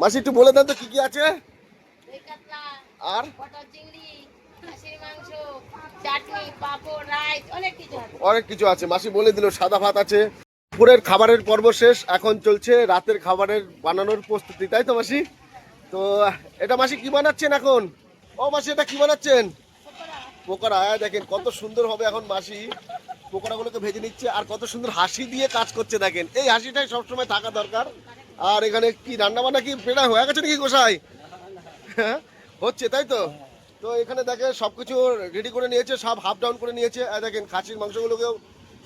মাসি একটু বলে দেন তো কি কি আছে। আর অনেক কিছু আছে, মাসি বলে দিল। সাদা ভাত আছে। দুপুরের খাবারের পর্ব শেষ, এখন চলছে রাতের খাবারের বানানোর প্রস্তুতি, তাই তো মাসি? তো এটা মাসি কি বানাচ্ছেন এখন? ও মাসি এটা কি বানাচ্ছেন? পকোড়া। দেখেন কত সুন্দর হবে এখন মাসি পকোড়াগুলোকে ভেজে নিচ্ছে, আর কত সুন্দর হাসি দিয়ে কাজ করছে। দেখেন এই হাসিটাই সবসময় থাকা দরকার। আর এখানে কি রান্না বান্না কি প্রায় হয়ে গেছে নাকি গোসাই? হ্যাঁ, হচ্ছে তাই তো। তো এখানে দেখেন সবকিছু রেডি করে নিয়েছে, সব হাফ ডাউন করে নিয়েছে। দেখেন খাসির মাংসগুলোকেও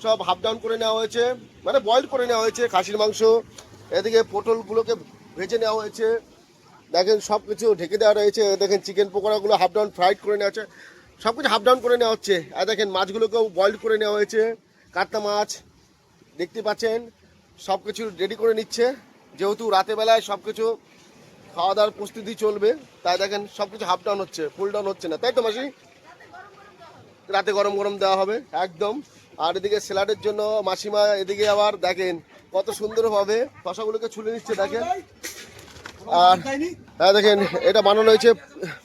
সব হাফ ডাউন করে নেওয়া হয়েছে, মানে বয়েল করে নেওয়া হয়েছে খাসির মাংস। এদিকে পটলগুলোকে ভেজে নেওয়া হয়েছে। দেখেন সব কিছু ঢেকে দেওয়া রয়েছে। দেখেন চিকেন পকোড়াগুলো হাফ ডাউন ফ্রাইড করে নেওয়া হচ্ছে, সব কিছু হাফ ডাউন করে নেওয়া হচ্ছে। আর দেখেন মাছগুলোকেও বয়েল করে নেওয়া হয়েছে, কাতলা মাছ দেখতে পাচ্ছেন। সব কিছু রেডি করে নিচ্ছে, যেহেতু রাতে বেলায় সব কিছু খাওয়া দাওয়ার প্রস্তুতি চলবে, তাই দেখেন সব কিছু হাফ ডাউন হচ্ছে, ফুল ডাউন হচ্ছে না, তাই তো মাসি? রাতে গরম গরম দেওয়া হবে একদম। আর এদিকে স্যালাডের জন্য মাসিমা এদিকে আবার দেখেন কত সুন্দরভাবে শশাগুলোকে ছুলে নিচ্ছে, দেখেন। আর হ্যাঁ দেখেন এটা বানানো হয়েছে,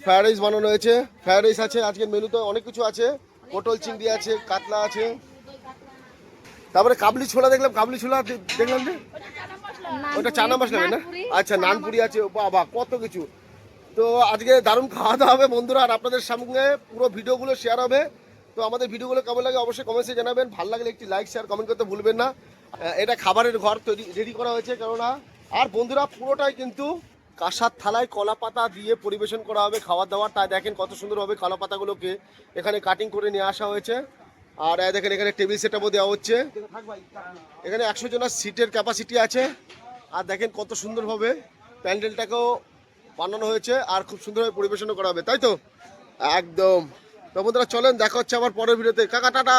ফ্রায়েড রাইস বানানো হয়েছে। ফ্রায়েড রাইস আছে আজকের মেনুতে, অনেক কিছু আছে। পটল চিংড়ি আছে, কাতলা আছে, তারপরে কাবলি ছোলা দেখলাম, কাবলি ছোলা দেখলাম যে ওটা চানা মশলা না? আচ্ছা, নানপুরি আছে, বাবা কত কিছু। তো আজকে দারুণ খাওয়া দাওয়া হবে বন্ধুরা, আর আপনাদের সঙ্গে পুরো ভিডিওগুলো শেয়ার হবে। তো আমাদের ভিডিওগুলো কেমন লাগে অবশ্যই কমেন্টসে জানাবেন। ভালো লাগলে একটি লাইক শেয়ার কমেন্ট করতে ভুলবেন না। এটা খাবারের ঘর তৈরি রেডি করা হয়েছে, কেননা আর বন্ধুরা পুরোটাই কিন্তু কাঁসার থালায় কলা পাতা দিয়ে পরিবেশন করা হবে খাবার দাবার। তাই দেখেন কত সুন্দরভাবে কলা পাতাগুলোকে এখানে কাটিং করে নিয়ে আসা হয়েছে। আর দেখেন এখানে টেবিল সেটআপও দেওয়া হচ্ছে। এখানে 100 জনের সিটের ক্যাপাসিটি আছে। আর দেখেন কত সুন্দরভাবে প্যান্ডেলটাকেও বানানো হয়েছে, আর খুব সুন্দরভাবে পরিবেশনও করা হবে, তাই তো? একদম। তো বন্ধুরা চলেন, দেখা হচ্ছে আবার পরের ভিডিওতে। কাকা টাটা।